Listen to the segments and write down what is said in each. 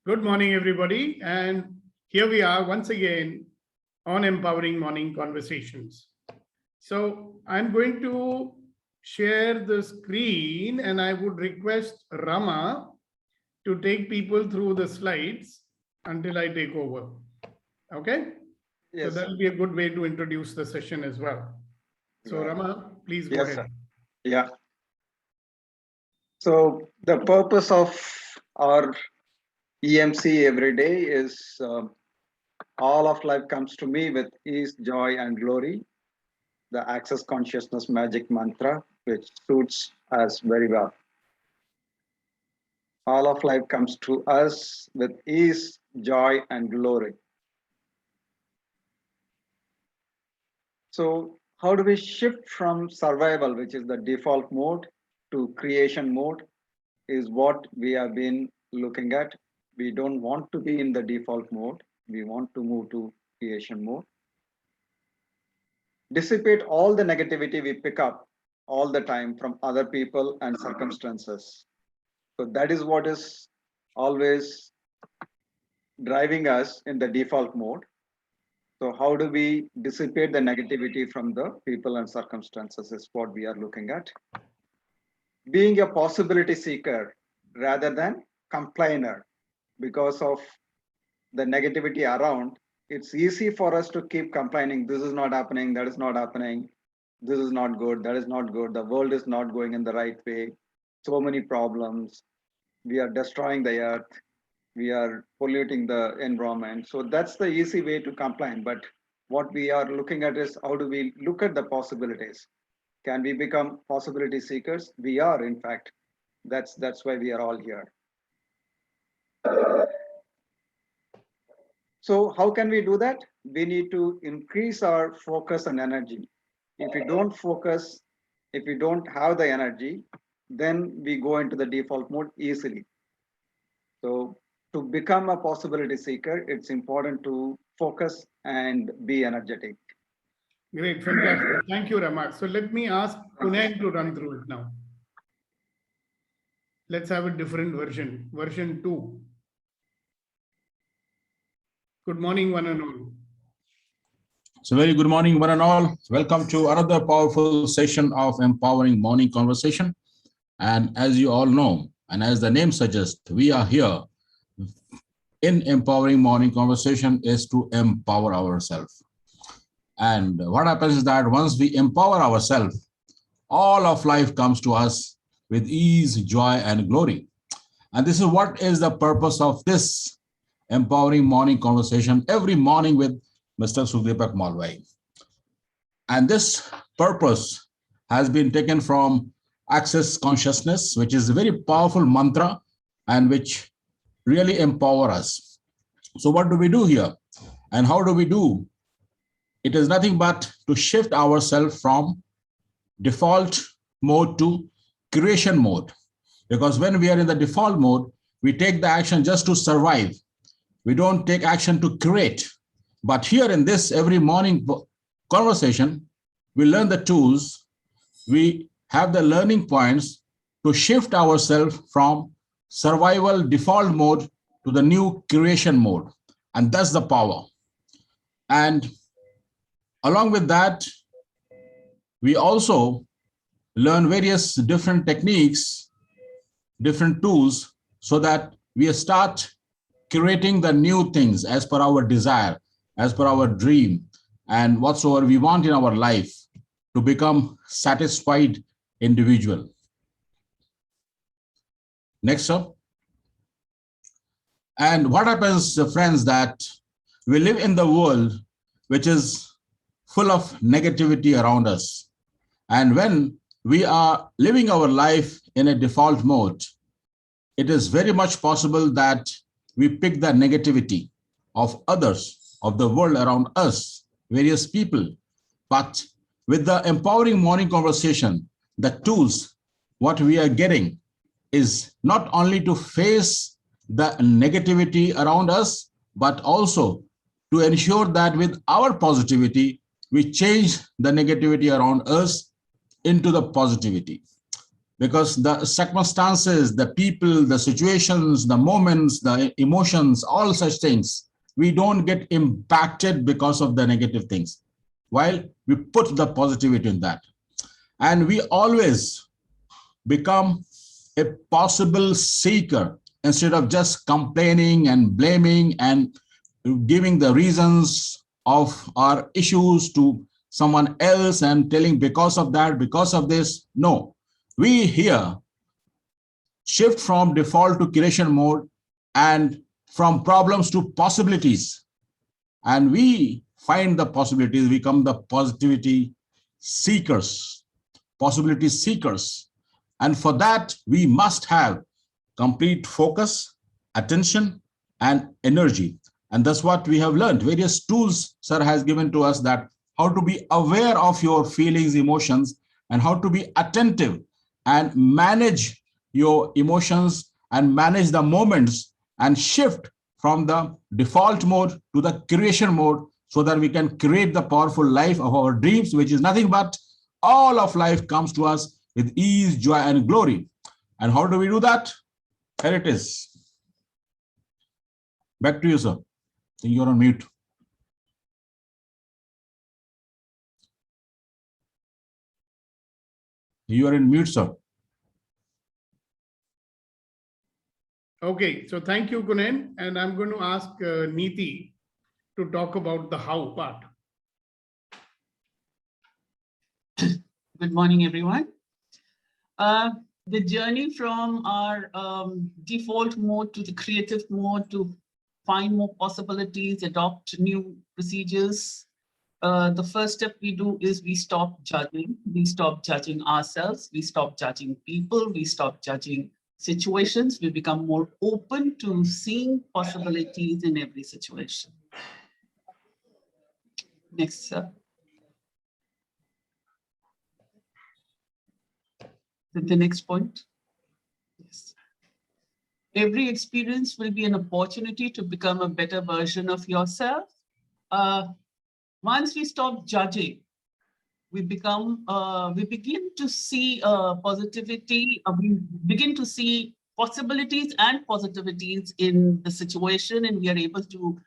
Good morning, everybody. And here we are once again on Empowering Morning Conversations. So I'm going to share the screen and I would request Rama to take people through the slides until I take over. Okay? So Yes, that will be a good way to introduce the session as well. So right. Rama, please go Yes, ahead. sir. Yeah. So the purpose of our EMC every day is all of life comes to me with ease, joy, and glory. The Access Consciousness Magic Mantra, which suits us very well. All of life comes to us with ease, joy, and glory. So, how do we shift from survival, which is the default mode, to creation mode? Is what we have been looking at. We don't want to be in the default mode. We want to move to creation mode. Dissipate all the negativity we pick up all the time from other people and circumstances. So that is what is always driving us in the default mode. So how do we dissipate the negativity from the people and circumstances is what we are looking at. Being a possibility seeker rather than complainer. Because of the negativity around, it's easy for us to keep complaining. This is not happening, that is not happening, this is not good, that is not good, the world is not going in the right way, so many problems, we are destroying the earth, we are polluting the environment. So that's the easy way to complain. But what we are looking at is how do we look at the possibilities? Can we become possibility seekers? We are, in fact. That's why we are all here. So how can we do that? We need to increase our focus and energy. If we don't focus, if we don't have the energy, then we go into the default mode easily. So to become a possibility seeker, it's important to focus and be energetic. Great, fantastic. Thank you, Rama. So let me ask Kunail to run through it now. Let's have a different version 2. Good morning, one and all. So very good morning, one and all. Welcome to another powerful session of Empowering Morning Conversation. And as you all know, and as the name suggests, we are here in Empowering Morning Conversation is to empower ourselves. And what happens is that once we empower ourselves, all of life comes to us with ease, joy, and glory. And this is what is the purpose of this Empowering Morning Conversation every morning with Mr. Sukdeepak Malwai. And this purpose has been taken from Access Consciousness, which is a very powerful mantra and which really empower us. So what do we do here? And how do we do? It is nothing but to shift ourselves from default mode to creation mode. Because when we are in the default mode, we take the action just to survive. We don't take action to create. But here in this every morning conversation, we learn the tools, we have the learning points to shift ourselves from survival default mode to the new creation mode. And that's the power. And along with that, we also learn various different techniques, different tools, so that we start creating the new things as per our desire, as per our dream, and whatsoever we want in our life to become satisfied individual. Next up. And what happens, friends, that we live in the world which is full of negativity around us. And when we are living our life in a default mode, it is very much possible that we pick the negativity of others, of the world around us, various people. But with the Empowering Morning Conversation, the tools, what we are getting is not only to face the negativity around us, but also to ensure that with our positivity, we change the negativity around us into the positivity. because the circumstances, the people, the situations, the moments, the emotions, all such things, we don't get impacted because of the negative things, while we put the positivity in that. And we always become a possible seeker instead of just complaining and blaming and giving the reasons of our issues to someone else and telling because of that, because of this. No, we here shift from default to creation mode and from problems to possibilities. And we find the possibilities, become the positivity seekers, possibility seekers. And for that, we must have complete focus, attention, and energy. And that's what we have learned. Various tools Sir has given to us, that how to be aware of your feelings, emotions, and how to be attentive and manage your emotions and manage the moments and shift from the default mode to the creation mode, so that we can create the powerful life of our dreams, which is nothing but all of life comes to us with ease, joy, and glory. And how do we do that? Here it is. Back to you, sir. I think you're on mute. You are in mute, sir. Okay, so thank you, Gunen. And I'm going to ask Neeti to talk about the how part. Good morning, everyone. The journey from our default mode to the creative mode, to find more possibilities, adopt new procedures. The first step we do is we stop judging. We stop judging ourselves. We stop judging people. We stop judging situations. We become more open to seeing possibilities in every situation. Next, sir. The next point. Yes. Every experience will be an opportunity to become a better version of yourself. Once we stop judging, we begin to see positivity. We begin to see possibilities and positivities in the situation, and we are able to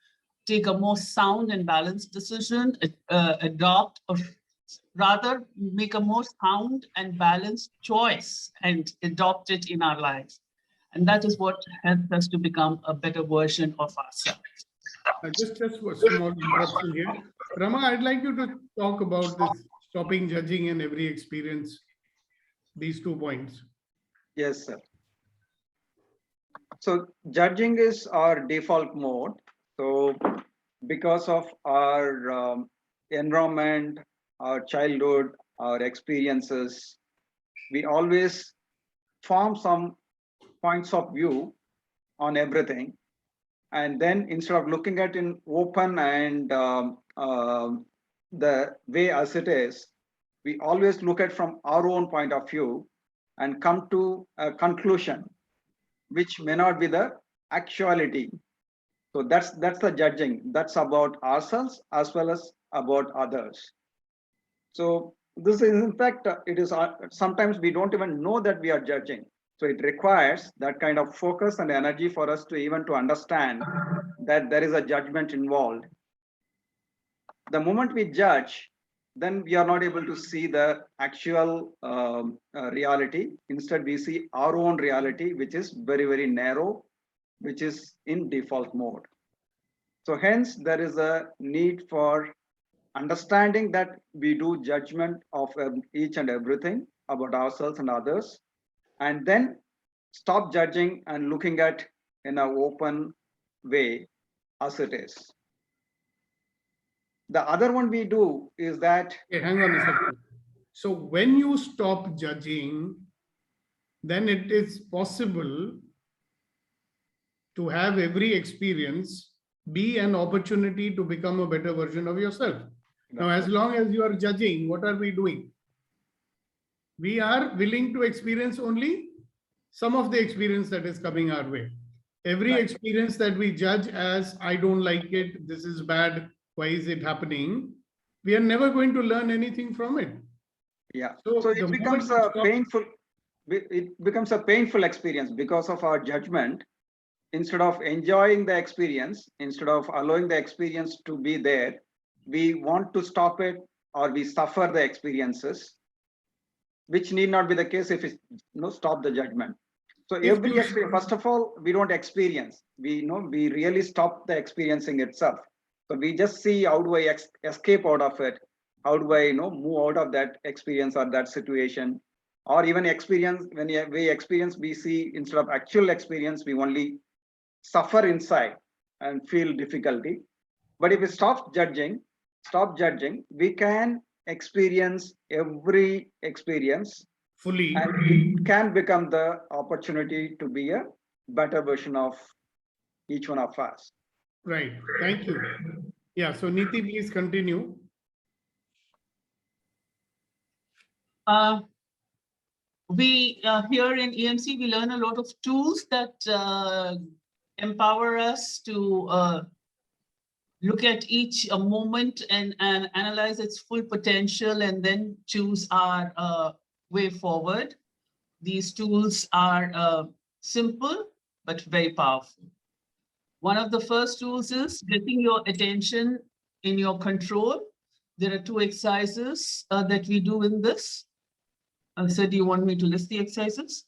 take a more sound and balanced decision, adopt, or rather make a more sound and balanced choice and adopt it in our lives. And that is what helps us to become a better version of ourselves. Just a small interruption here. Rama, I'd like you to talk about this stopping judging in every experience, these 2 points. Yes, sir. So judging is our default mode. So because of our environment, our childhood, our experiences, we always form some points of view on everything. And then instead of looking at it in open and the way as it is, we always look at from our own point of view and come to a conclusion, which may not be the actuality. So that's the judging. That's about ourselves as well as about others. So this is, in fact, it is sometimes we don't even know that we are judging. So it requires that kind of focus and energy for us to even to understand that there is a judgment involved. The moment we judge, then we are not able to see the actual reality. Instead, we see our own reality, which is very, very narrow, which is in default mode. So hence, there is a need for understanding that we do judgment of each and everything about ourselves and others, and then stop judging and looking at in an open way as it is. The other one we do is that. Okay, hang on a second. So when you stop judging, then it is possible to have every experience be an opportunity to become a better version of yourself. Now, as long as you are judging, what are we doing? We are willing to experience only some of the experience that is coming our way. Every experience that we judge as, I don't like it, this is bad, why is it happening? We are never going to learn anything from it. Yeah. So it becomes painful. it becomes a painful experience because of our judgment. Instead of enjoying the experience, instead of allowing the experience to be there, we want to stop it, or we suffer the experiences, which need not be the case if we stop the judgment. So If every you- experience, first of all, we don't experience. We really stop the experiencing itself. So we just see, how do I escape out of it? How do I move out of that experience or that situation? Or even experience, when we experience, we see, instead of actual experience, we only suffer inside and feel difficulty. But if we stop judging, we can experience every experience, fully, and it can become the opportunity to be a better version of each one of us. right, thank you. Yeah, so Niti, please continue. We here in EMC, we learn a lot of tools that empower us to look at each moment and analyze its full potential, and then choose our way forward. These tools are simple but very powerful. One of the first tools is getting your attention in your control. There are 2 exercises that we do in this. Sir, do you want me to list the exercises?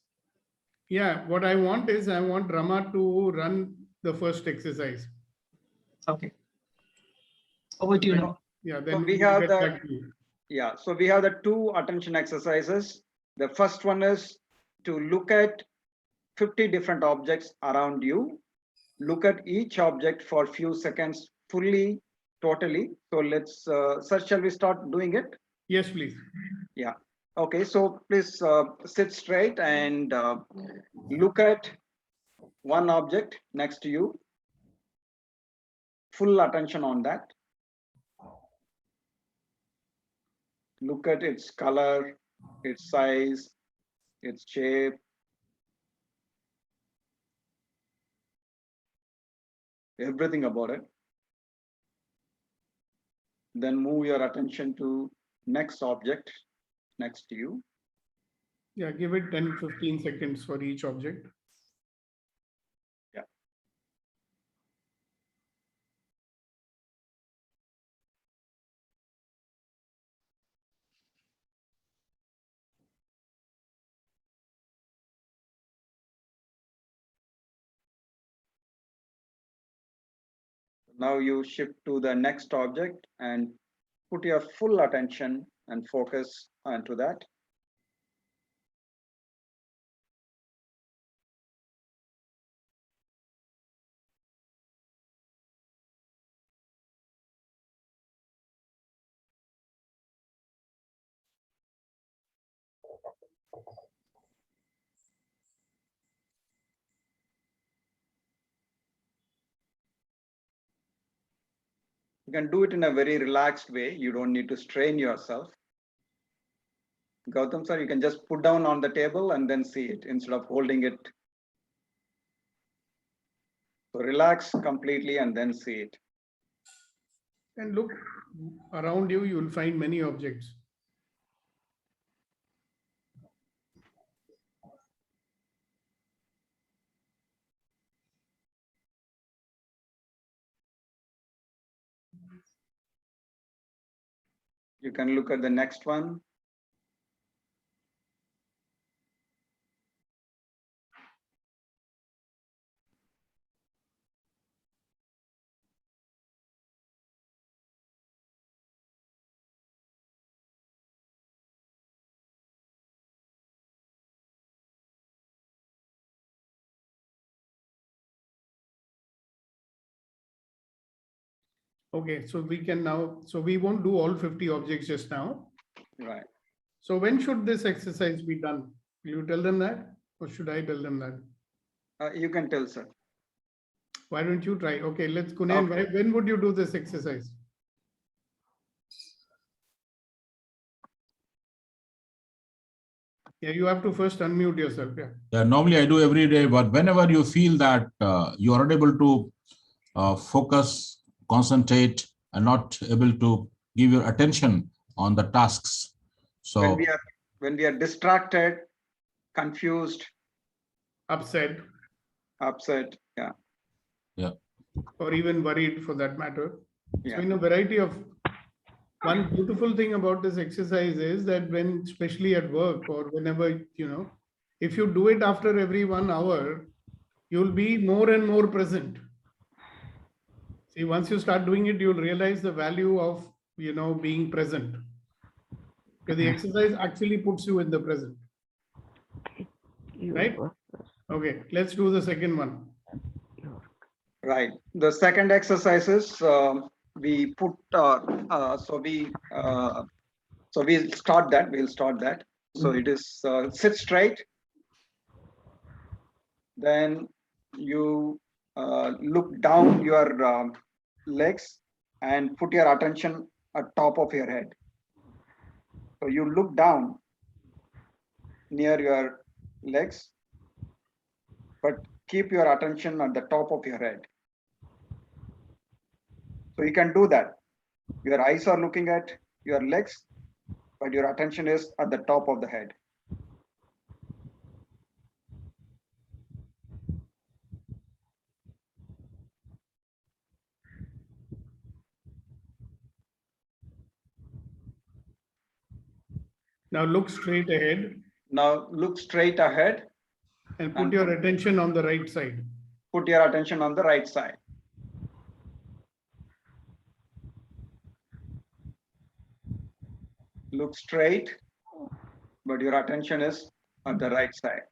Yeah, what I want is, I want Rama to run the first exercise. Okay. Over to you now. Yeah, So then we we'll have get the back to you. so we have the 2 attention exercises. The first one is to look at 50 different objects around you. Look at each object for a few seconds fully, totally. So let's, sir, shall we start doing it? Yes, please. Yeah. Okay, so please sit straight and look at one object next to you. Full attention on that. Look at its color, its size, its shape. Everything about it. Then move your attention to next object next to you. Yeah, give it 10-15 seconds for each object. Yeah. Now you shift to the next object and put your full attention and focus onto that. You can do it in a very relaxed way. You don't need to strain yourself. Gautam sir, you can just put down on the table and then see it instead of holding it. So relax completely and then see it. And look around you, you will find many objects. You can look at the next one. Okay, so we can now, so we won't do all 50 objects just now. Right. So when should this exercise be done? Will you tell them that, or should I tell them that? You can tell, sir. Why don't you try? Okay, let's Kunayan, Okay. when would you do this exercise? Yeah, you have to first unmute yourself. Yeah. Yeah, normally I do every day, but whenever you feel that you are not able to focus, concentrate, and not able to give your attention on the tasks. So When we are distracted, confused, upset, upset. Yeah. or even worried for that matter. So Yeah. in a variety of, one beautiful thing about this exercise is that when, especially at work or whenever, if you do it after every 1 hour, you'll be more and more present. See, once you start doing it, you'll realize the value of, being present. Because the exercise actually puts you in the present. Right? Okay, let's do the second one. Right. The second exercise is we put so we'll start that. We'll start that. So it is sit straight. Then you look down your legs and put your attention at top of your head. So you look down near your legs, but keep your attention at the top of your head. So you can do that. Your eyes are looking at your legs, but your attention is at the top of the head. Now look straight ahead Now look straight ahead and put your attention on the right side. Put your attention on the right side. Look straight, but your attention is at the right side.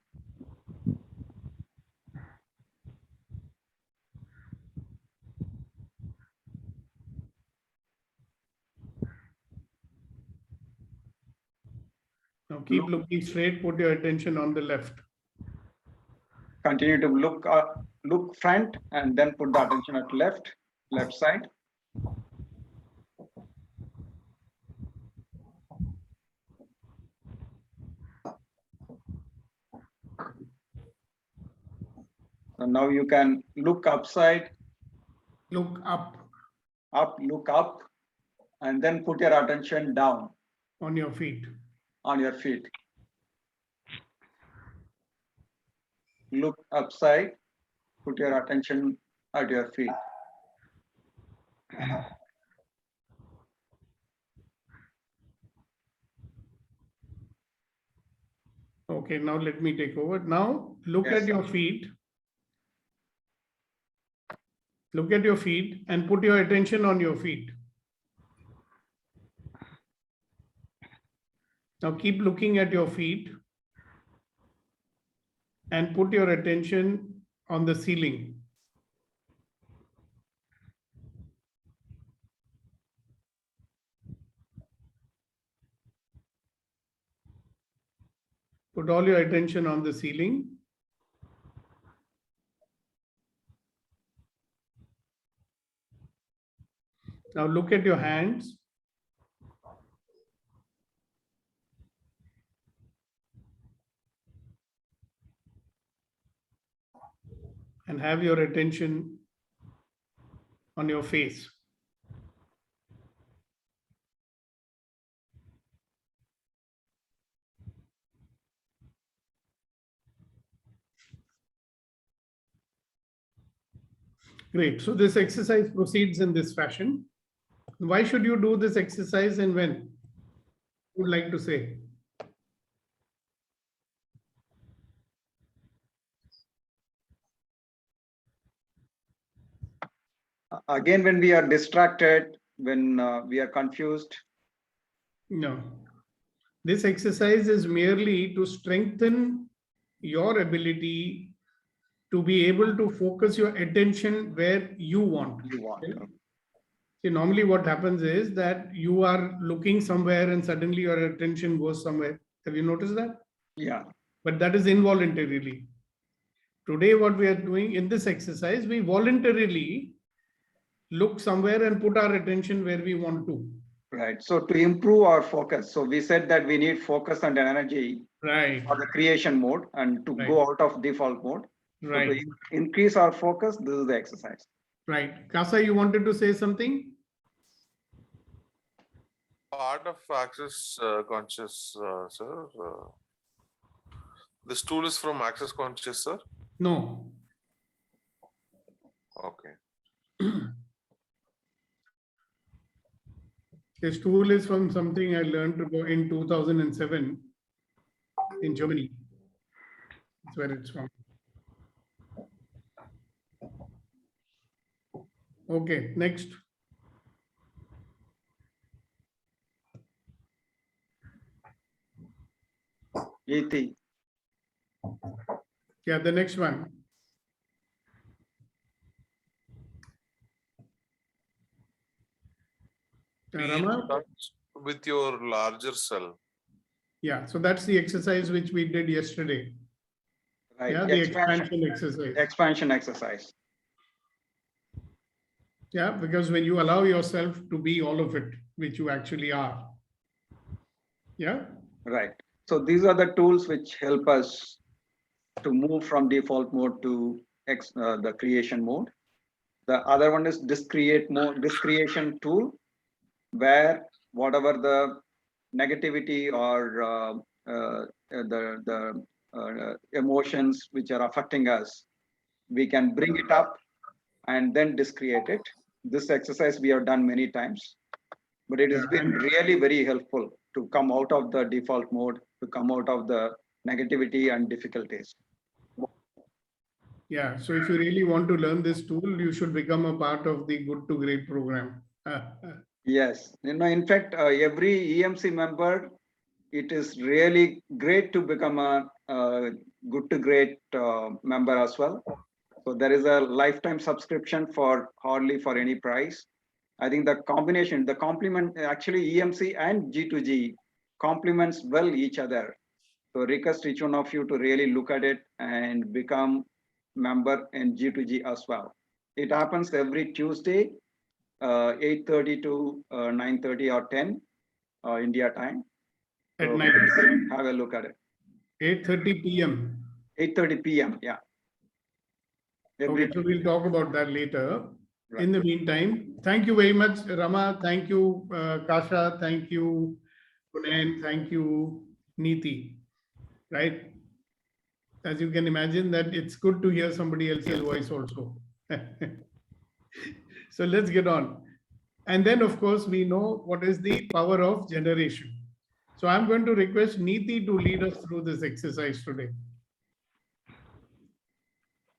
Now keep looking straight, put your attention on the left. Continue to look front and then put the attention at left side. And now you can look upside. Look up. Look up, and then put your attention down. On your feet. On your feet. Look upside, put your attention at your feet. Okay, now let me take over. Now look at your feet. Look at your feet and put your attention on your feet. Now keep looking at your feet and put your attention on the ceiling. Put all your attention on the ceiling. Now look at your hands. And have your attention on your face. Great. So this exercise proceeds in this fashion. Why should you do this exercise and when? I would like to say. Again, when we are distracted, when we are confused. No. This exercise is merely to strengthen your ability to be able to focus your attention where you want. Okay? See, normally what happens is that you are looking somewhere and suddenly your attention goes somewhere. Have you noticed that? Yeah. But that is involuntarily. Today, what we are doing in this exercise, we voluntarily look somewhere and put our attention where we want to. Right. So to improve our focus, so we said that we need focus and energy for the creation mode and to go out of default mode. Right. So to increase our focus, this is the exercise. Right. Kasa, you wanted to say something? Part of access conscious, sir. This tool is from Access Conscious, sir. No. Okay. This tool is from something I learned to go in 2007 in Germany. That's where it's from. Okay, next. Iti. Yeah, the next one. Be in Rama? touch with your larger self. Yeah, so that's the exercise which we did yesterday. Right. Yeah, the expansion exercise. Expansion exercise. Yeah, because when you allow yourself to be all of it, which you actually are. Yeah, Right. So these are the tools which help us to move from default mode to the creation mode. The other one is discreate mode, discreation tool, where whatever the negativity or the emotions which are affecting us, we can bring it up and then discreate it. This exercise we have done many times, but it has Yeah, been really very helpful to come out of the default mode, to come out of the negativity and difficulties. yeah. So if you really want to learn this tool, you should become a part of the Good to Great program. Yes, in fact, every EMC member, it is really great to become a good to great member as well. So there is a lifetime subscription for hardly for any price. I think the combination, the complement, actually EMC and G2G complements well each other. So request each one of you to really look at it and become member in G2G as well. It happens every Tuesday, 8:30 to 9:30 or 10 India time. At So night, have a look at it. 8:30 p.m. 8:30 p.m. Yeah. Every Okay, so we'll talk about that later. Right. In the meantime, thank you very much, Rama. Thank you, Kasha. Thank you, Punen. Thank you, Neeti. Right? As you can imagine, that it's good to hear somebody else's voice also. So let's get on. And then, of course, we know what is the power of generation. So I'm going to request Neeti to lead us through this exercise today.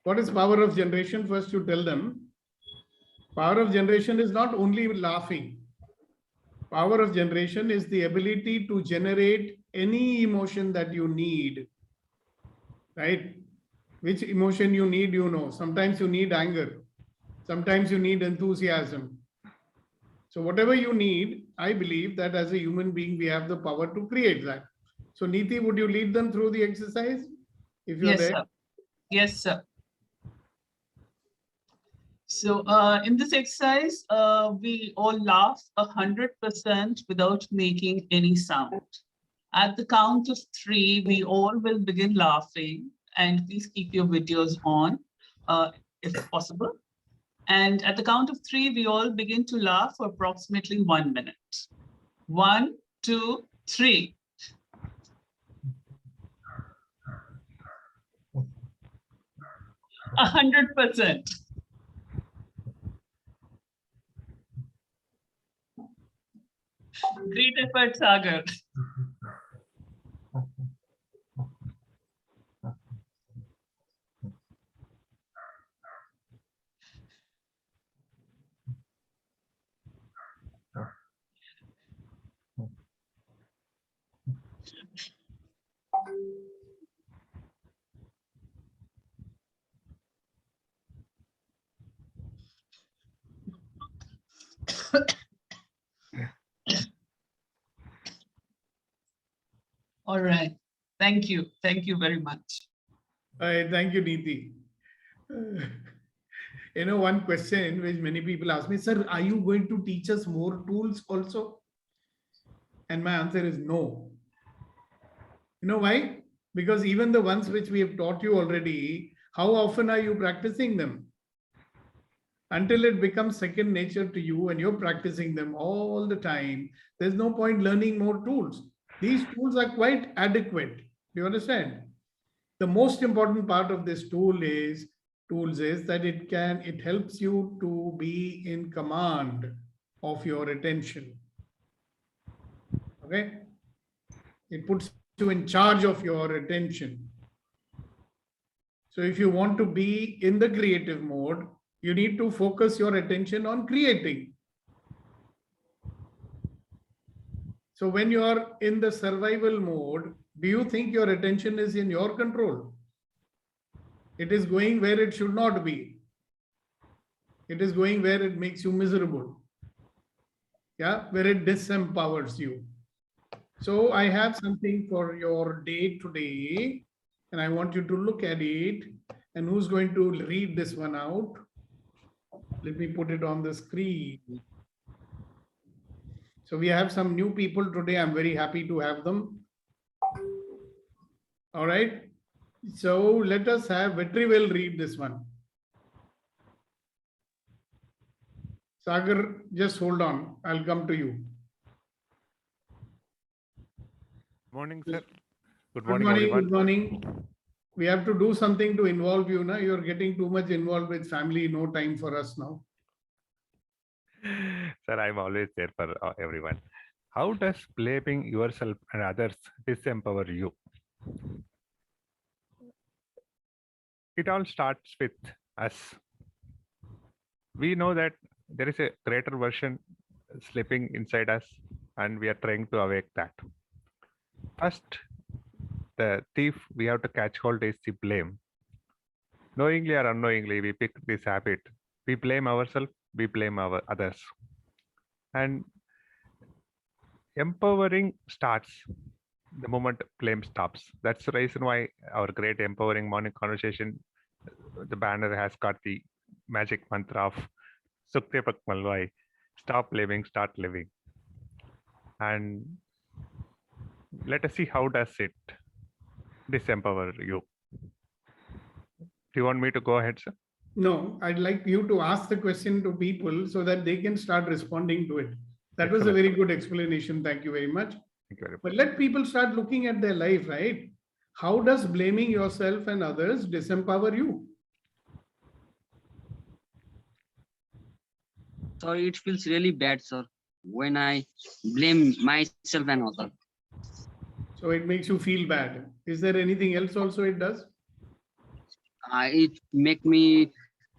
What is power of generation? First, you tell them. Power of generation is not only laughing. Power of generation is the ability to generate any emotion that you need, right? Which emotion you need, you know. Sometimes you need anger. Sometimes you need enthusiasm. So whatever you need, I believe that as a human being, we have the power to create that. So Neeti, would you lead them through the exercise? If you're Yes, there. sir. Yes, sir. So in this exercise, we all laugh 100% without making any sound. At the count of 3, we all will begin laughing, and please keep your videos on if possible. And at the count of 3, we all begin to laugh for approximately 1 minute. 1, 2, 3. A 100%. Great effort, Sagar. All right. Thank you. Thank you very much. Thank you, Neeti. You know, one question which many people ask me, sir, are you going to teach us more tools also? And my answer is no. You know why? Because even the ones which we have taught you already, how often are you practicing them? Until it becomes second nature to you and you're practicing them all the time, there's no point learning more tools. These tools are quite adequate. Do you understand? the most important part of this tools is that it helps you to be in command of your attention. Okay? It puts you in charge of your attention. So if you want to be in the creative mode, you need to focus your attention on creating. So when you are in the survival mode, do you think your attention is in your control? It is going where it should not be. It is going where it makes you miserable. Yeah, where it disempowers you. So I have something for your day today, and I want you to look at it. And who's going to read this one out? Let me put it on the screen. So we have some new people today. I'm very happy to have them. All right. So let us have Vetrivel read this one. Sagar, just hold on. I'll come to you. Morning, sir. Good Good morning, morning. everyone. Good morning. We have to do something to involve you now. You're getting too much involved with family. No time for us now. Sir, I'm always there for everyone. How does blaming yourself and others disempower you? It all starts with us. We know that there is a greater version sleeping inside us, and we are trying to awake that. First, the thief we have to catch hold is the blame. Knowingly or unknowingly, we pick this habit. We blame ourselves, we blame our others. And empowering starts the moment blame stops. That's the reason why our great empowering morning conversation, the banner has got the magic mantra of Sukdepak Malwai, stop blaming, start living. And let us see how does it disempower you. Do you want me to go ahead, sir? No, I'd like you to ask the question to people so that they can start responding to it. That was a Excellent. very good explanation. Thank you very much. Thank you very much. But let people start looking at their life, right? How does blaming yourself and others disempower you? So it feels really bad, sir, when I blame myself and others. So it makes you feel bad. Is there anything else also it does? It make me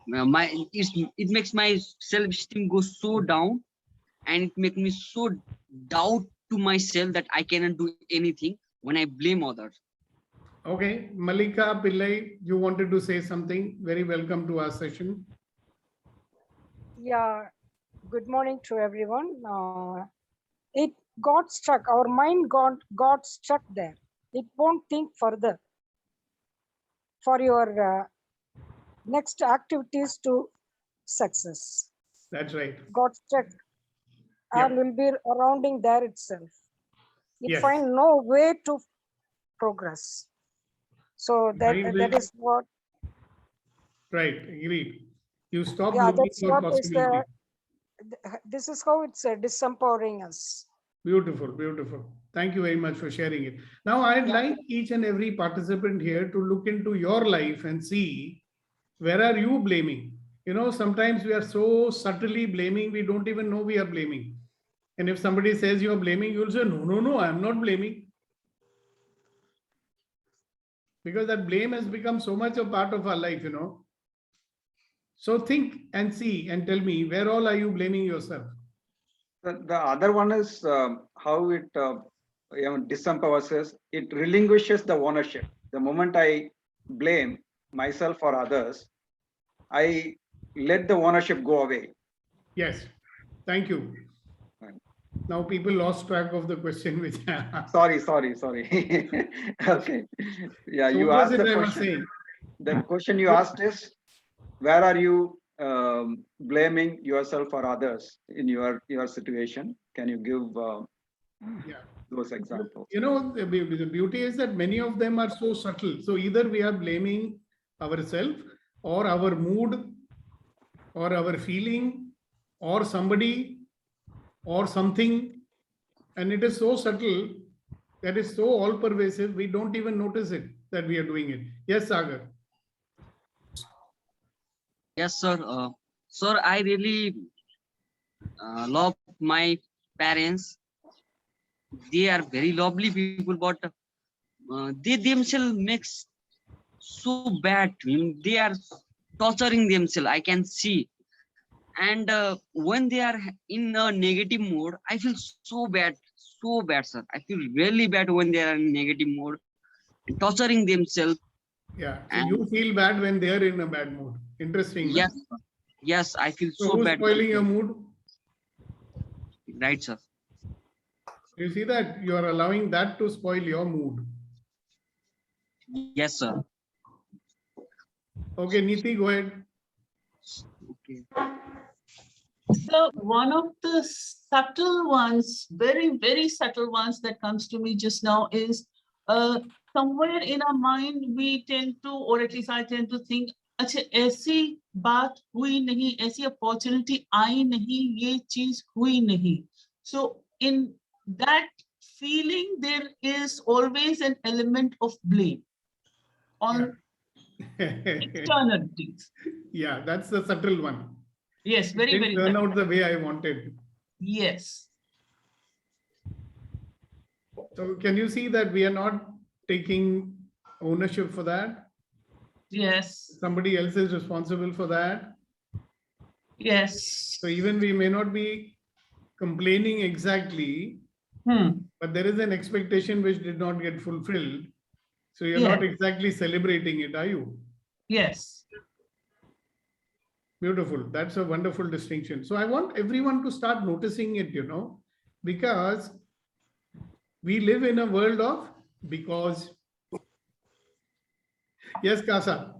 it makes my self-esteem go so down, and it make me so doubt to myself that I cannot do anything when I blame others. Okay, Malika Pillai, you wanted to say something. Very welcome to our session. Yeah, good morning to everyone. It got stuck, our mind got stuck there. It won't think further for your next activities to success. That's right. Got stuck Yeah. and will be surrounding there itself. It Yes. find no way to progress. So that is what, Right, agreed. You stop yeah, looking that's for what is possibility. this is how it's disempowering us. Beautiful, beautiful. Thank you very much for sharing it. Now, I'd Yeah. like each and every participant here to look into your life and see where are you blaming. You know, sometimes we are so subtly blaming, we don't even know we are blaming. And if somebody says you're blaming, you'll say, no, I'm not blaming. Because that blame has become so much a part of our life, you know. So think and see and tell me, where all are you blaming yourself? The other one is how it disempowers us. It relinquishes the ownership. The moment I blame myself or others, I let the ownership go away. Yes, thank you. Right. Now people lost track of the question which I asked. Sorry. Okay. Yeah, So you what was asked it the I was question. saying? The question you asked is, where are you blaming yourself or others in your situation? Can you give Yeah. those examples? You know, the beauty is that many of them are so subtle. So either we are blaming ourselves or our mood or our feeling or somebody or something. And it is so subtle that is so all pervasive, we don't even notice it. that we are doing it. Yes, Sagar. Yes, sir. Sir, I really love my parents. They are very lovely people, but they themselves makes so bad. They are torturing themselves. I can see. And when they are in a negative mode, I feel so bad, sir. I feel really bad when they are in negative mode, torturing themselves. Yeah. So And you feel bad when they are in a bad mood. Interesting. no? yes, sir. Yes, I feel So so who's bad. spoiling your mood? Right, sir. You see that you are allowing that to spoil your mood. Yes, sir. Okay, Niti, go ahead. Okay. So one of the subtle ones, very, very subtle ones that comes to me just now is somewhere in our mind we tend to, or at least I tend to think, अच्छा ऐसी बात हुई नहीं, ऐसी opportunity आई नहीं, ये चीज हुई नहीं. So in that feeling there is always an element of blame on externalities. Yeah, that's the subtle one. Yes, It very, didn't very turn subtle. out the way I wanted. Yes. So can you see that we are not taking ownership for that? Yes. Somebody else is responsible for that. Yes. So even we may not be complaining exactly, but there is an expectation which did not get fulfilled. So you're Yeah. not exactly celebrating it, are you? Yes. Beautiful. That's a wonderful distinction. So I want everyone to start noticing it, because we live in a world of because. Yes, Kasa.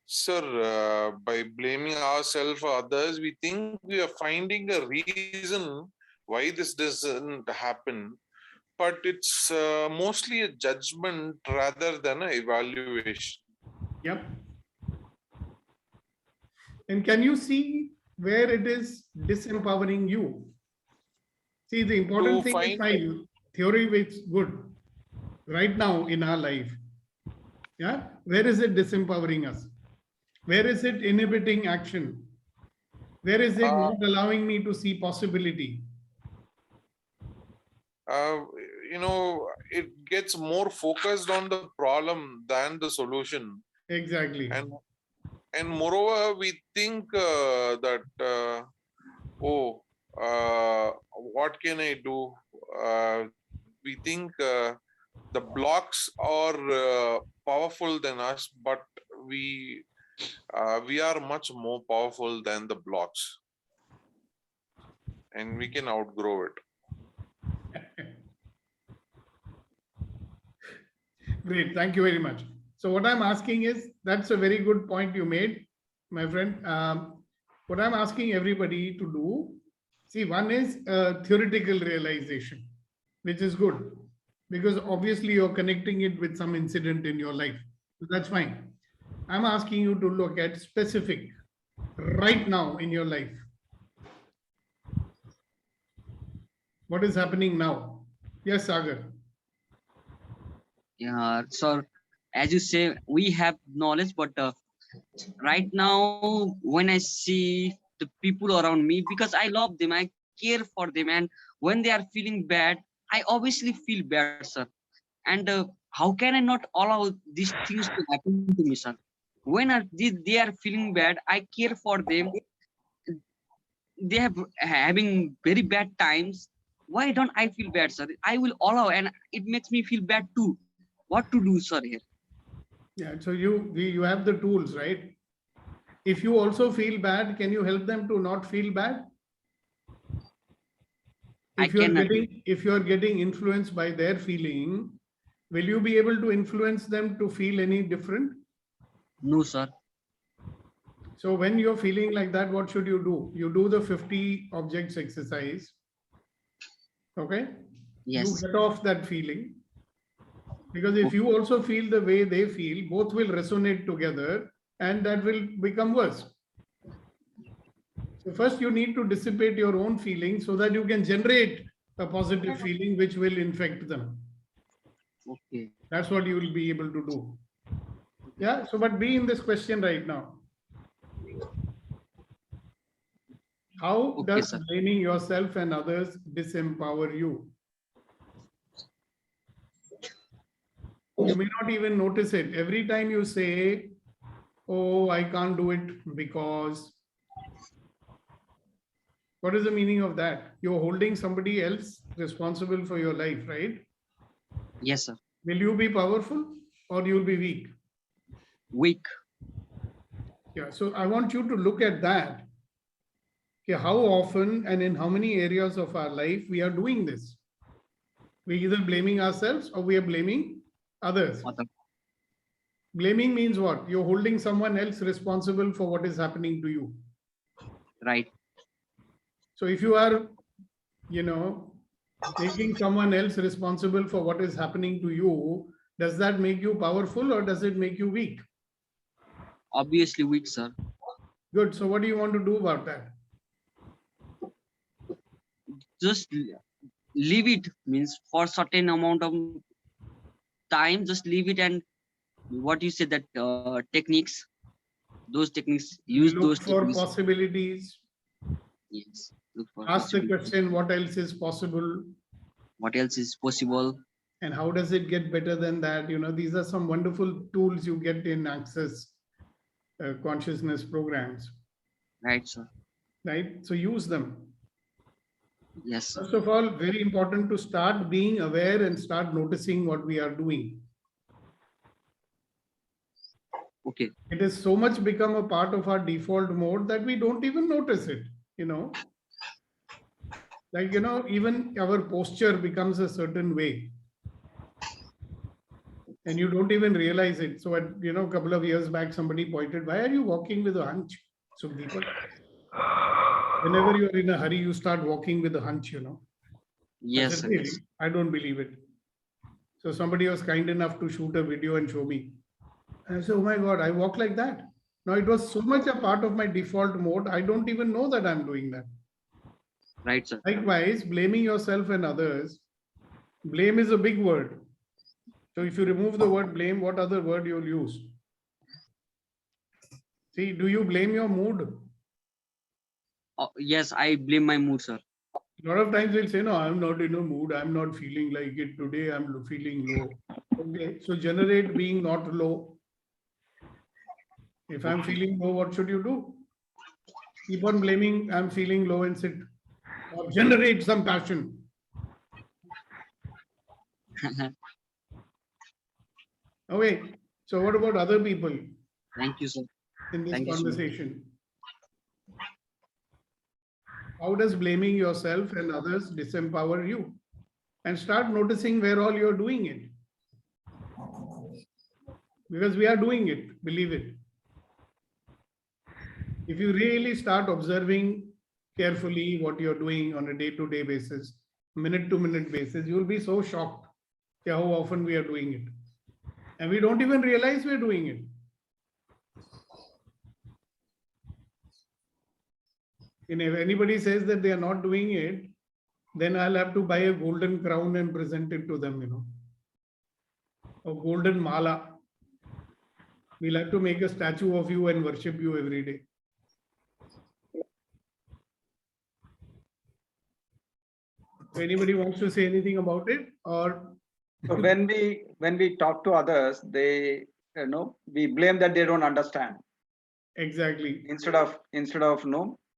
Sir, by blaming ourselves or others, we think we are finding a reason why this doesn't happen. But it's mostly a judgment rather than an evaluation. Yep. And can you see where it is disempowering you? See, the important To thing is find- fine. Theory is good right now in our life. Yeah. Where is it disempowering us? Where is it inhibiting action? Where is it not allowing me to see possibility? It gets more focused on the problem than the solution. Exactly. And moreover, we think that, what can I do? We think the blocks are powerful than us, but we are much more powerful than the blocks, and we can outgrow it. Great. Thank you very much. So what I'm asking is, that's a very good point you made, my friend. What I'm asking everybody to do, see, one is theoretical realization, which is good, because obviously you're connecting it with some incident in your life. So that's fine. I'm asking you to look at specific right now in your life. What is happening now? Yes, Sagar. Yeah, so as you say, we have knowledge, but right now, when I see the people around me, because I love them, I care for them, and when they are feeling bad, I obviously feel bad, sir. And how can I not allow these things to happen to me, sir? When they are feeling bad, I care for them. They have having very bad times. Why don't I feel bad, sir? I will allow, and it makes me feel bad too. What to do, sir, here? Yeah, so you have the tools, right? If you also feel bad, can you help them to not feel bad? If you're getting influenced by their feeling, will you be able to influence them to feel any different? No, sir. So when you're feeling like that, what should you do? You do the 50 objects exercise. Okay? Yes. You get off that feeling. Because if you also feel the way they feel, both will resonate together and that will become worse. So first you need to dissipate your own feelings so that you can generate a positive feeling which will infect them. Okay. That's what you will be able to do. Yeah, so but be in this question right now. How Okay, does sir. blaming yourself and others disempower you? You may not even notice it. Every time you say, oh, I can't do it because, what is the meaning of that? You're holding somebody else responsible for your life, right? Yes, sir. Will you be powerful or you'll be weak? Weak. Yeah, so I want you to look at that. Okay, how often and in how many areas of our life we are doing this? We're either blaming ourselves or we are blaming others. Other. Blaming means what? You're holding someone else responsible for what is happening to you. Right. So if you are, making someone else responsible for what is happening to you, does that make you powerful or does it make you weak? Obviously weak, sir. Good. So what do you want to do about that? Just leave it, means for certain amount of time, just leave it. And what you said, that techniques, those techniques, use Look those for techniques. possibilities. Yes. Look for Ask the possibilities. question, what else is possible? What else is possible? And how does it get better than that? These are some wonderful tools you get in Access consciousness programs, Right, sir. right? So use them. Yes, sir. First of all, very important to start being aware and start noticing what we are doing. Okay. It has so much become a part of our default mode that we don't even notice it, Like, even our posture becomes a certain way. And you don't even realize it. So, a couple of years back, somebody pointed, why are you walking with a hunch? So, Deepak, whenever you're in a hurry, you start walking with a hunch, I Yes, said, sir. really? Yes. I don't believe it. So somebody was kind enough to shoot a video and show me. And I said, oh my God, I walk like that. Now it was so much a part of my default mode. I don't even know that I'm doing that. Right, sir. Likewise, blaming yourself and others. Blame is a big word. So if you remove the word blame, what other word you'll use? See, do you blame your mood? Yes, I blame my mood, sir. A lot of times we'll say, no, I'm not in a mood. I'm not feeling like it today. I'm feeling low. Okay, so generate being not low. If I'm feeling low, what should you do? Keep on blaming, I'm feeling low and sit. Or generate some passion. Okay, so what about other people Thank you, sir. in this Thank you so much. conversation? How does blaming yourself and others disempower you? And start noticing where all you're doing it. Because we are doing it, believe it. If you really start observing carefully what you're doing on a day-to-day basis, minute-to-minute basis, you'll be so shocked at how often we are doing it. And we don't even realize we're doing it. And if anybody says that they are not doing it, then I'll have to buy a golden crown and present it to them, a golden mala. We'll have to make a statue of you and worship you every day. So anybody wants to say anything about it? Or So when we talk to others, they, we blame that they don't understand. exactly. Instead of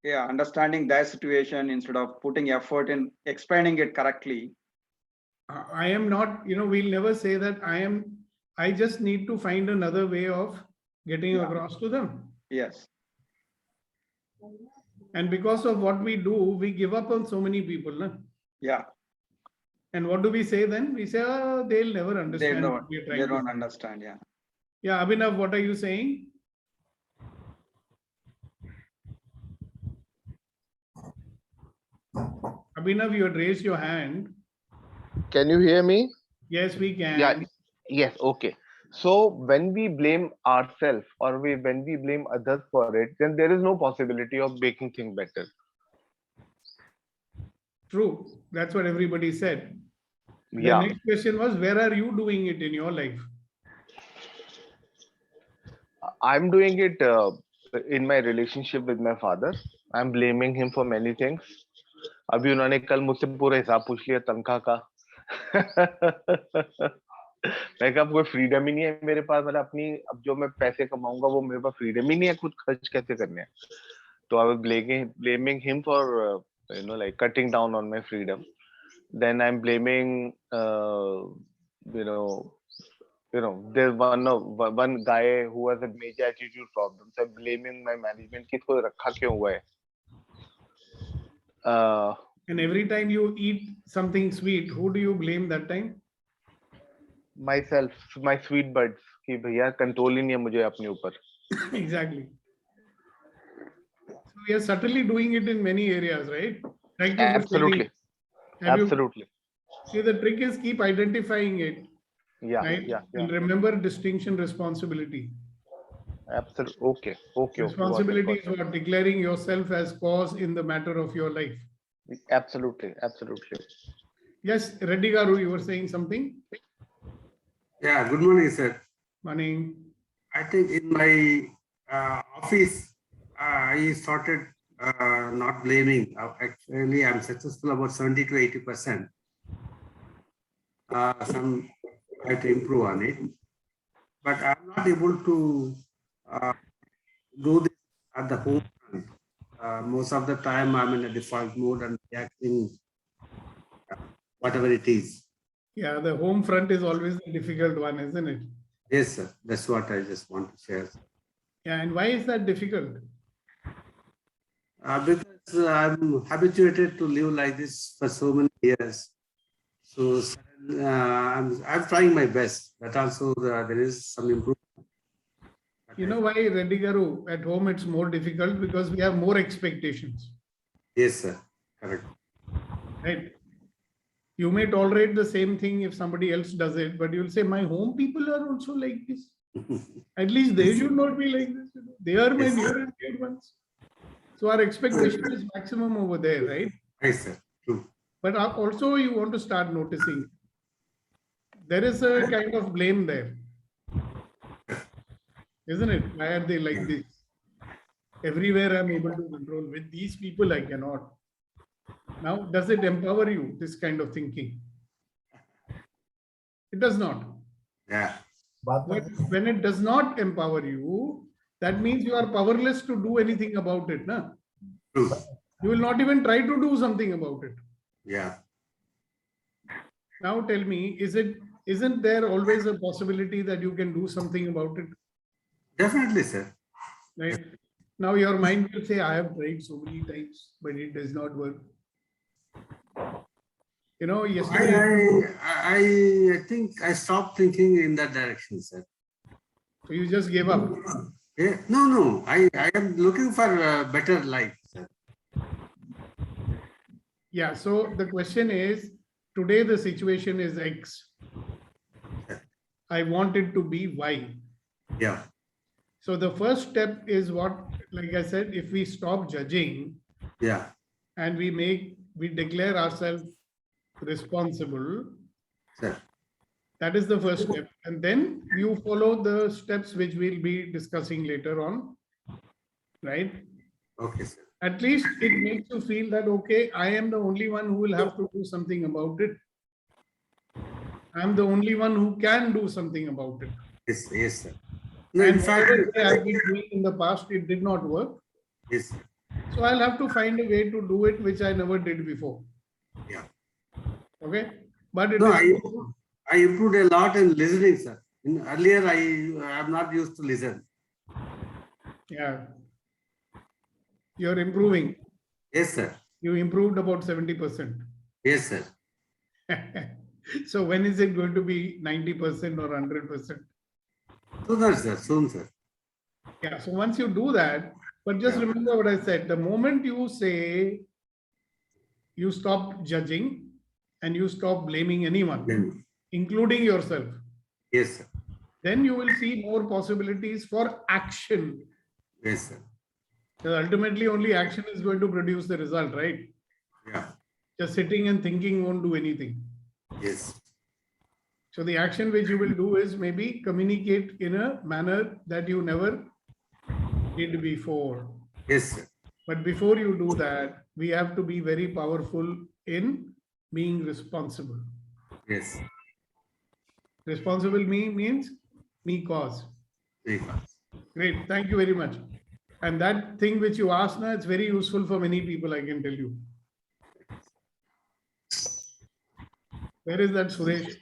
understanding their situation, instead of putting effort in explaining it correctly. I am not, we'll never say that I just need to find another way of getting across to them. Yes. And because of what we do, we give up on so many people. Na? Yeah. And what do we say then? We say, oh, they'll never They understand. what we are trying they to don't say." understand. Yeah. Yeah, Abhinav, what are you saying? Abhinav, you had raised your hand. Can you hear me? Yes, we can. Yeah. Yes. Okay. So when we blame ourselves or when we blame others for it, then there is no possibility of making things better. True. That's what everybody said. The Yeah. next question was, where are you doing it in your life? I'm doing it in my relationship with my father. I'm blaming him for many things. अभी उन्होंने कल मुझसे पूरा हिसाब पूछ लिया तनख्वाह का मैं कहा कोई फ्रीडम ही नहीं है मेरे पास, मतलब अपनी अब जो मैं पैसे कमाऊंगा वो मेरे पास फ्रीडम ही नहीं है, खुद खर्च कैसे करने हैं. तो I was blaming him for like cutting down on my freedom. Then I'm blaming there's one guy who has a major attitude problem. So I'm blaming my management कि इसको रखा क्यों हुआ है. And every time you eat something sweet, who do you blame that time? Myself, my sweet buds कि भैया control ही नहीं है मुझे अपने ऊपर. Exactly. So we are subtly doing it in many areas, right? Thank you for Absolutely. sharing. Absolutely. See, the trick is keep identifying it, Yeah. right? Yeah. And remember distinction, responsibility. Absolutely. Okay. Responsibility is what? Declaring yourself as cause in the matter of your life. Absolutely. Yes, Reddy Garu, you were saying something? Yeah, good morning, sir. Morning. I think in my office, I started not blaming. Actually, I'm successful about 70 to 80%. Some I have to improve on it, but I'm not able to do this at the home front. Most of the time, I'm in a default mode and reacting whatever it is. Yeah, the home front is always the difficult one, isn't it? Yes, sir. That's what I just want to share. Yeah, and why is that difficult? Because I'm habituated to live like this for so many years. So I'm trying my best, but also there is some improvement. You know why, Reddy Garu, at home it's more difficult because we have more expectations, Yes, sir. Correct. right? You may tolerate the same thing if somebody else does it, but you'll say, my home people are also like this. At least they should not be like this. They are my Yes. near and dear ones. So our expectation is maximum over there, right? Right, sir. True. But also you want to start noticing. There is a kind of blame there. Isn't it? Why are they like this? Everywhere I'm able to control. With these people, I cannot. Now, does it empower you, this kind of thinking? It does not. Yeah. But when it does not empower you, that means you are powerless to do anything about it. Na? True. You will not even try to do something about it. Yeah. Now tell me, isn't there always a possibility that you can do something about it? Definitely, sir. Right? Now your mind will say, I have tried so many times, but it does not work. You know, yesterday, I think I stopped thinking in that direction, sir. so you just gave up. Yeah. No. I am looking for a better life, sir. Yeah, so the question is, today the situation is X. I want it to be Y. Yeah. So the first step is what, like I said, if we stop judging Yeah. and we declare ourselves responsible, Sir. that is the first step. And then you follow the steps which we'll be discussing later on, right? Okay, sir. At least it makes you feel that, okay, I am the only one who will have to do something about it. I'm the only one who can do something about it. Yes, sir. No, in And fact, whatever way I've been doing in the past, it did not work. yes, sir. So I'll have to find a way to do it, which I never did before. Yeah. Okay. But it No, is, I improved a lot in listening, sir. Earlier, I am not used to listen. yeah. You're improving. Yes, sir. You improved about 70%. Yes, sir. So when is it going to be 90% or 100%? Soon, sir. Soon, sir. Yeah. So once you do that, but just Yeah. remember what I said. The moment you say you stop judging and you stop blaming anyone, Then, including yourself, yes, sir. then you will see more possibilities for action. Yes, sir. Because ultimately, only action is going to produce the result, right? Yeah. Just sitting and thinking won't do anything. Yes. So the action which you will do is maybe communicate in a manner that you never did before. Yes, sir. But before you do that, we have to be very powerful in being responsible. Yes. Responsible means me cause. Great. Thank you very much. And that thing which you asked now, it's very useful for many people, I can tell you. Where is that, Suresh?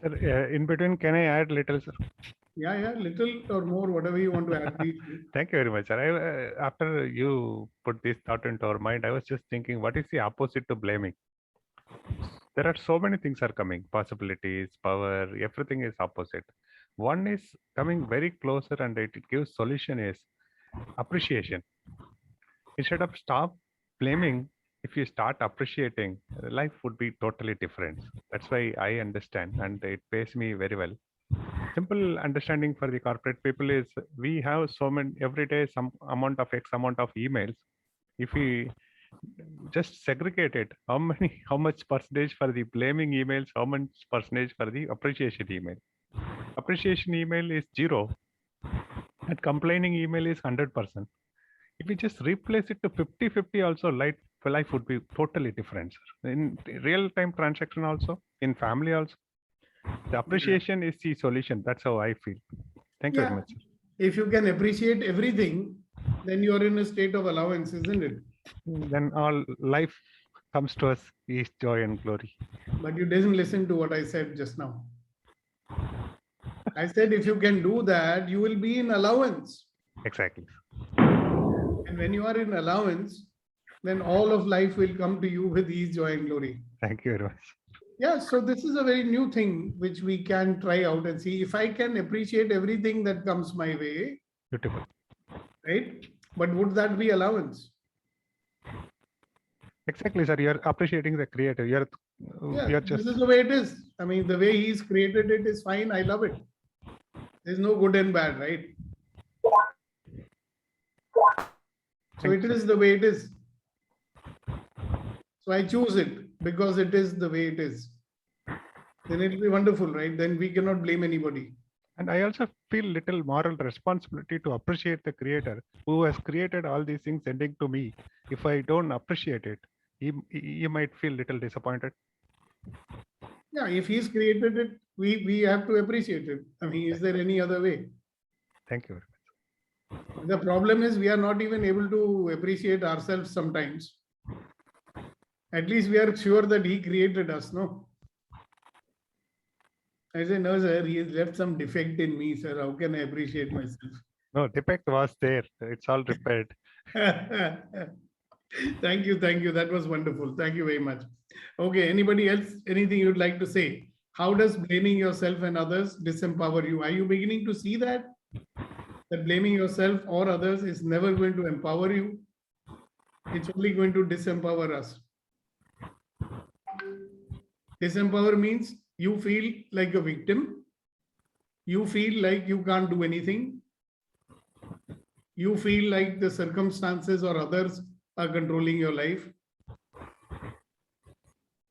Sir, in between, can I add little, sir? Yeah, little or more, whatever you want to add. Please. Thank you very much, sir. After you put this thought into our mind, I was just thinking, what is the opposite to blaming? There are so many things are coming, possibilities, power, everything is opposite. One is coming very closer and it gives solution is appreciation. Instead of stop blaming, if you start appreciating, life would be totally different. That's why I understand and it pays me very well. Simple understanding for the corporate people is we have so many every day some amount of X amount of emails. If we just segregate it, how much percentage for the blaming emails, how much percentage for the appreciation email? Appreciation email is 0 and complaining email is 100%. If we just replace it to 50-50 also, life would be totally different, sir. In real-time transaction also, in family also. The appreciation is the solution. That's how I feel. Thank you very much, sir. If you can appreciate everything, then you are in a state of allowance, isn't it? Then all life comes to us is joy and glory. But you didn't listen to what I said just now. I said if you can do that, you will be in allowance. Exactly. And when you are in allowance, then all of life will come to you with ease, joy, and glory. Thank you very much. Yeah, so this is a very new thing which we can try out and see if I can appreciate everything that comes my way. Beautiful. Right? But would that be allowance? Exactly, sir. You're appreciating the creator. You're just. This is the way it is. I mean, the way he's created it is fine. I love it. There's no good and bad, right? So it is the way it is. So I choose it because it is the way it is. Then it'll be wonderful, right? Then we cannot blame anybody. And I also feel little moral responsibility to appreciate the creator who has created all these things sending to me. If I don't appreciate it, he might feel little disappointed. Yeah, if he's created it, we have to appreciate it. I mean, is there any other way? Thank you very much. The problem is we are not even able to appreciate ourselves sometimes. At least we are sure that he created us, no? I say, no, sir, he has left some defect in me, sir. How can I appreciate myself? No, defect was there. It's all repaired. Thank you. That was wonderful. Thank you very much. Okay, anybody else, anything you'd like to say? How does blaming yourself and others disempower you? Are you beginning to see that? That blaming yourself or others is never going to empower you. It's only going to disempower us. Disempower means you feel like a victim. You feel like you can't do anything. You feel like the circumstances or others are controlling your life.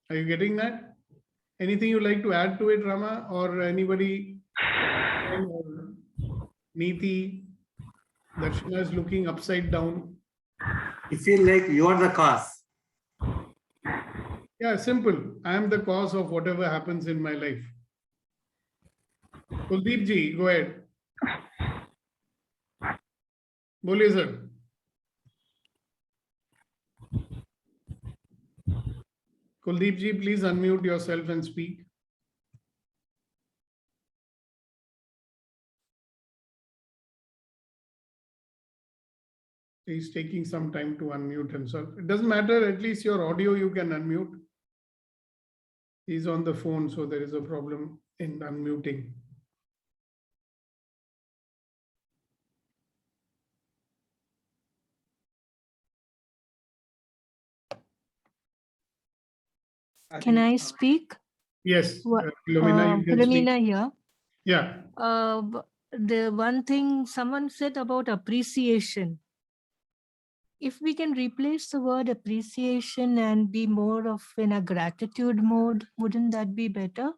Are you getting that? Anything you'd like to add to it, Rama, or anybody? Or Neeti, Darshana is looking upside down. You feel like you are the cause. Yeah, simple. I am the cause of whatever happens in my life. Kuldeep ji, go ahead. Boliye, sir. Kuldeep ji, please unmute yourself and speak. He's taking some time to unmute himself. It doesn't matter, at least your audio you can unmute. He's on the phone, so there is a problem in unmuting. Can I speak? Yes, Philomena, you can Philomena speak. here. Yeah. The one thing someone said about appreciation. if we can replace the word appreciation and be more of in a gratitude mode, wouldn't that be better?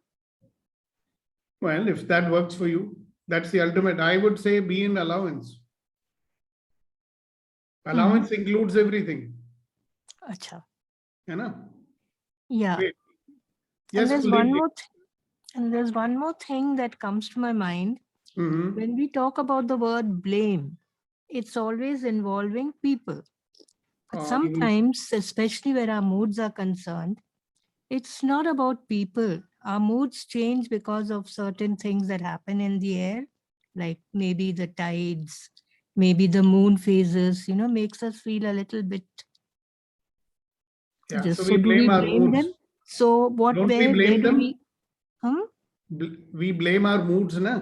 Well, if that works for you, that's the ultimate. I would say be in allowance. Allowance includes everything. Acha. You know? Yeah. Great. And Yes, there's Kuldeep one ji. more and there's one more thing that comes to my mind. Mhm. When we talk about the word blame, it's always involving people. But Even- sometimes, especially where our moods are concerned, it's not about people. Our moods change because of certain things that happen in the air, like maybe the tides, maybe the moon phases, makes us feel a little bit. Yeah, Just so so we do we blame our blame moods. them? So what? Don't we Where blame do them? we? We blame our moods, na?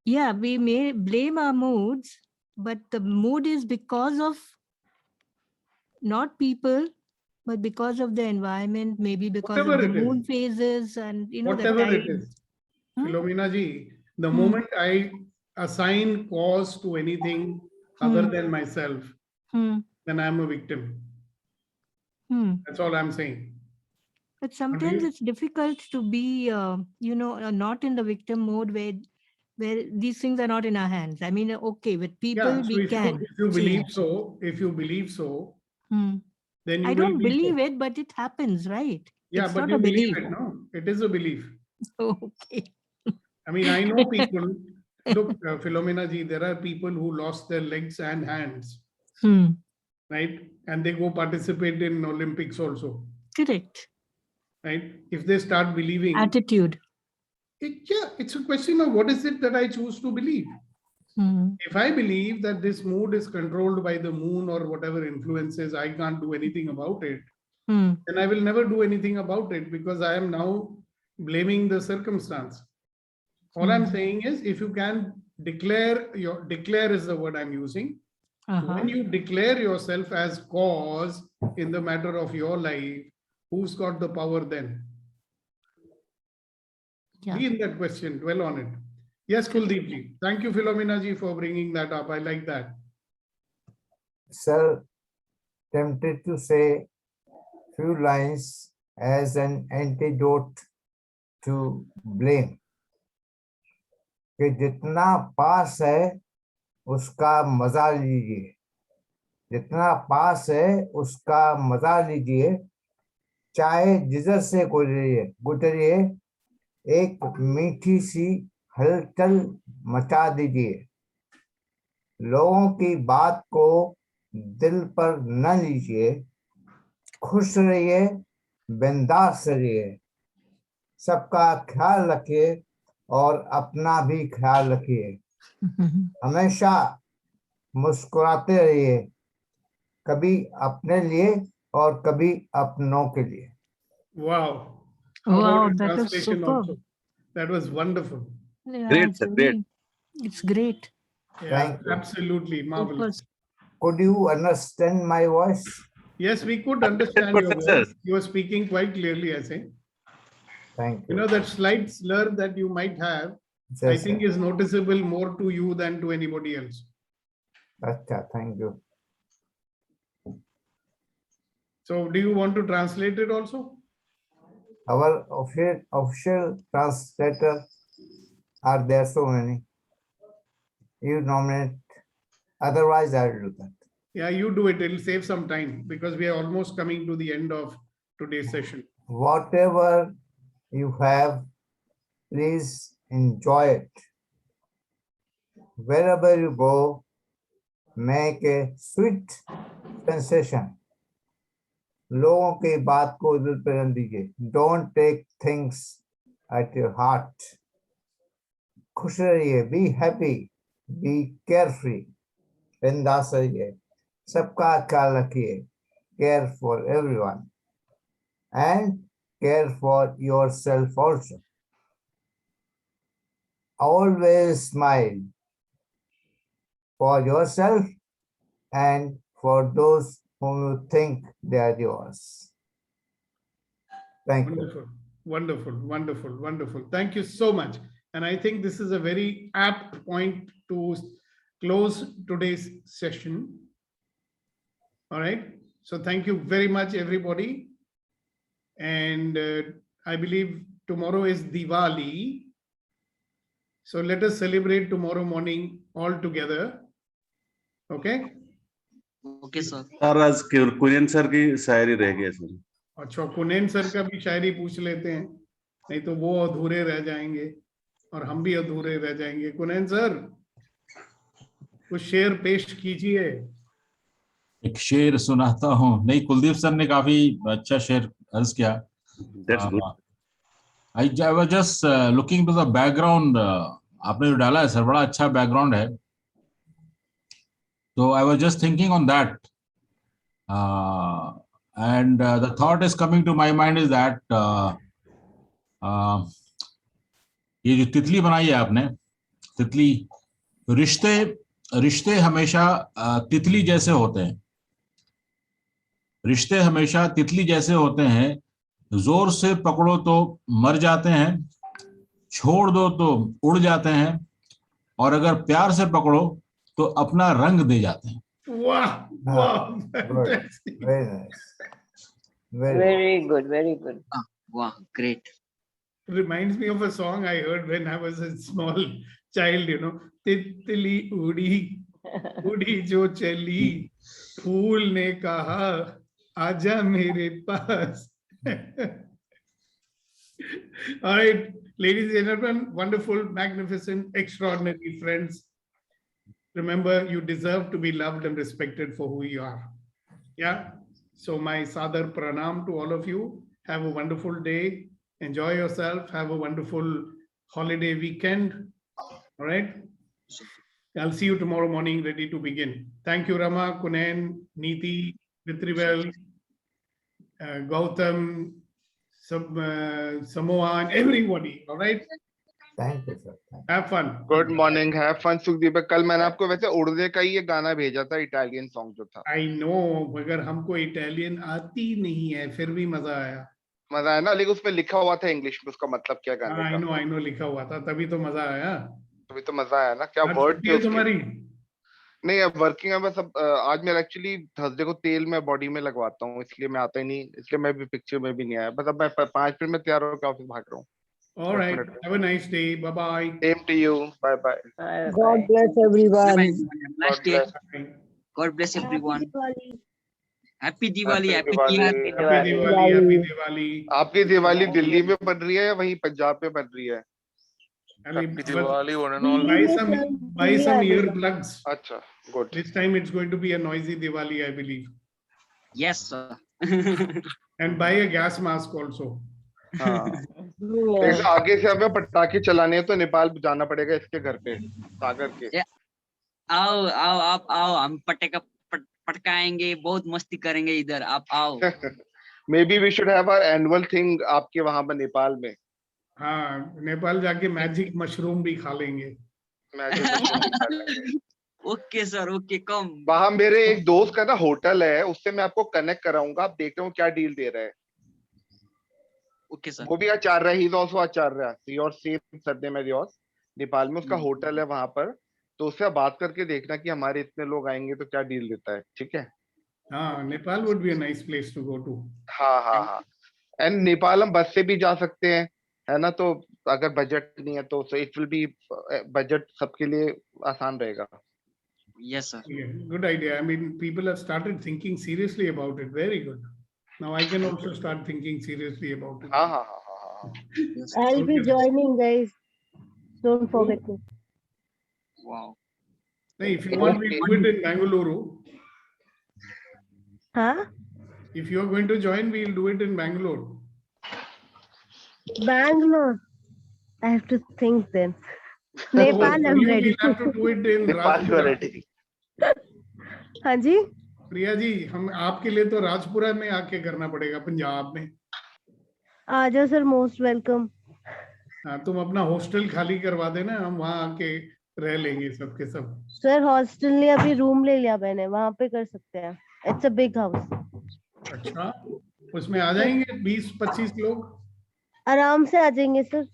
Yeah, we may blame our moods, but the mood is because of not people, but because of the environment, maybe because Whatever of the it is. moon phases and the Whatever it tides. is. Philomena ji, the Hmm. moment I assign cause to anything other than myself, then I'm a victim. That's all I'm saying. But sometimes you- it's difficult to be, not in the victim mode where these things are not in our hands. I mean, okay, with people Yeah, so we if can. you believe change. so, Hmm. then you I will don't be so. believe it, but it happens, right? Yeah, It's but not you a believe belief. it, no? It is a belief. Okay. I mean, I know people. Look, Philomena ji, there are people who lost their legs and hands, right? And they go participate in Olympics also, Correct. right? If they start believing, Attitude. it's a question of what is it that I choose to believe. If I believe that this mood is controlled by the moon or whatever influences, I can't do anything about it, then I will never do anything about it because I am now blaming the circumstance. All I'm saying is if you can declare is the word I'm using. When you declare yourself as cause in the matter of your life, who's got the power then? Be in that question, dwell on it. Yes, Kuldeep ji. Thank you, Philomena ji, for bringing that up. I like that. Sir, tempted to say few lines as an antidote to blame. कि जितना पास है उसका मजा लीजिए, जितना पास है उसका मजा लीजिए, चाहे जिधर से गुजरिए, एक मीठी सी हलचल मचा दीजिए, लोगों की बात को दिल पर न लीजिए, खुश रहिए, बिंदास रहिए, सबका ख्याल रखिए और अपना भी ख्याल रखिए, हमेशा मुस्कुराते रहिए, कभी अपने लिए और कभी अपनों के लिए. Wow. How Wow, about a that was translation superb. also? That was wonderful. Yeah, Great, it's sir, great. It's great. Yeah, Thank you. absolutely marvelous. Could you understand my voice? Yes, we could understand your 100%, sir. voice. You were speaking quite clearly, I think. Thank You you. know, that slight slur that you might have, I Yes, think sir. is noticeable more to you than to anybody else. Acha, thank you. So do you want to translate it also? Our official translator are there so many. You nominate. Otherwise, I will do that. Yeah, you do it. It'll save some time because we are almost coming to the end of today's session. Whatever you have, please enjoy it. Wherever you go, make a sweet sensation. लोगों की बात को दिल पे न दीजिए. Don't take things at your heart. खुश रहिए, be happy, be carefree. बिंदास रहिए, सबका ख्याल रखिए, care for everyone and care for yourself also. Always smile for yourself and for those whom you think they are yours. Thank you. Wonderful, wonderful, wonderful, wonderful. Thank you so much. And I think this is a very apt point to close today's session. All right. So thank you very much, everybody. And I believe tomorrow is Diwali. So let us celebrate tomorrow morning all together. Okay? Okay, sir. Sir आज Kurien sir की शायरी रह गई है sir. अच्छा, कुनैन sir का भी शायरी पूछ लेते हैं, नहीं तो वो अधूरे रह जाएंगे और हम भी अधूरे रह जाएंगे. कुनैन सर, कुछ शेर पेश कीजिए. एक शेर सुनाता हूँ. नहीं, कुलदीप सर ने काफी अच्छा शेर अर्ज किया. That's good. I was just looking to the background. आपने जो डाला है सर, बड़ा अच्छा बैकग्राउंड है. So I was just thinking on that, and the thought is coming to my mind is that ये जो तितली बनाई है आपने, तितली, रिश्ते हमेशा तितली जैसे होते हैं. रिश्ते हमेशा तितली जैसे होते हैं. जोर से पकड़ो तो मर जाते हैं, छोड़ दो तो उड़ जाते हैं, और अगर प्यार से पकड़ो तो अपना रंग दे जाते हैं. वाह वाह, fantastic. Very nice. Very good, very good. Wow, great. Reminds me of a song I heard when I was a small child, you know. तितली उड़ी उड़ी जो चली, फूल ने कहा आजा मेरे पास. All right, ladies and gentlemen, wonderful, magnificent, extraordinary friends. Remember, you deserve to be loved and respected for who you are. Yeah. So my sadar pranam to all of you. Have a wonderful day. Enjoy yourself. Have a wonderful holiday weekend. All right. I'll see you tomorrow morning, ready to begin. Thank you, Rama, Kunen, Neeti, Vitrivel, Gautam, Samoa, and everybody. All right. Thank you, sir. Have fun. Good morning, have fun Sukhdeep. कल मैंने आपको वैसे उर्दू का ही ये गाना भेजा था, Italian song जो था. I know, मगर हमको इटालियन आती नहीं है, फिर भी मजा आया. मजा आया ना, लेकिन उसमें लिखा हुआ था इंग्लिश में उसका मतलब क्या गाने का. I know लिखा हुआ था, तभी तो मजा आया. तभी तो मजा आया ना. क्या आज वर्ड छुट्टी है तुम्हारी? नहीं, अब वर्किंग है बस. अब आज मैं एक्चुअली थर्सडे को तेल मैं बॉडी में लगवाता हूँ, इसलिए मैं आता ही नहीं, इसलिए मैं भी पिक्चर में भी नहीं आया. बस अब मैं 5 मिनट में तैयार होकर ऑफिस भाग रहा हूँ. All right. Have a nice day. Bye bye. Same to you. Bye bye. God bless everyone. Nice day. God bless everyone. Happy Diwali. Happy Diwali. Happy Diwali. Happy Diwali. आपकी दिवाली दिल्ली में बन रही है या वहीं पंजाब में बन रही है? Happy Diwali, one and all. Buy some earplugs. अच्छा, good. This time it's going to be a noisy Diwali, I believe. Yes, sir. And buy a gas mask also. हाँ. लेकिन आगे से हमें पटाखे चलाने हैं तो नेपाल जाना पड़ेगा इसके घर पे, सागर के. आओ आओ आप आओ, हम पटकाएंगे, बहुत मस्ती करेंगे इधर. आप आओ. Maybe we should have our annual thing आपके वहां पर नेपाल में. हाँ, नेपाल जाके मैजिक मशरूम भी खा लेंगे. ओके सर, ओके, कम. वहां मेरे एक दोस्त का ना होटल है, उससे मैं आपको कनेक्ट कराऊंगा. आप देखते हो क्या डील दे रहा है. Okay sir. वो भी आचार्य है, ही is also Acharya, your same surname as yours. Nepal में उसका होटल है वहां पर, तो उससे बात करके देखना कि हमारे इतने लोग आएंगे तो क्या डील देता है. ठीक है. हाँ, Nepal would be a nice place to go to. हाँ हाँ हाँ. एंड नेपाल हम बस से भी जा सकते हैं, है ना. तो अगर बजट नहीं है तो इट विल बी, बजट सबके लिए आसान रहेगा. Yes, sir. Yeah, good idea. I mean, people have started thinking seriously about it. Very good. Now I can also start thinking seriously about it. हाँ हाँ हाँ हाँ. I'll be joining, guys. Don't forget me. Wow. Hey, if you want, we do it in Bangalore. Huh? If you are going to join, we'll do it in Bangalore. Bangalore. I have to think then. Nepal, I'm ready. We'll have to do it in Rajpura. हाँ जी. प्रिया जी, हम आपके लिए तो राजपुरा में आके करना पड़ेगा, पंजाब में. आ जाओ सर, मोस्ट वेलकम. हाँ, तुम अपना हॉस्टल खाली करवा देना, हम वहाँ आके रह लेंगे सबके सब. सर हॉस्टल ने अभी रूम ले लिया मैंने, वहाँ पे कर सकते हैं. It's a big house. अच्छा, उसमें आ जाएंगे 20-25 लोग. आराम से आ जाएंगे सर.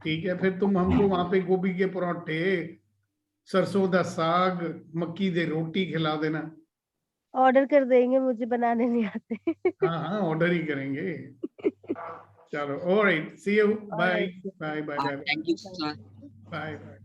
ठीक है, फिर तुम हमको वहां पे गोभी के परोठे, सरसों दा साग, मक्की दे रोटी खिला देना. ऑर्डर कर देंगे, मुझे बनाने नहीं आते। हाँ हाँ, ऑर्डर ही करेंगे। चलो, alright, see you, bye Alright, sir. Bye bye bye Thank you, sir. Bye bye.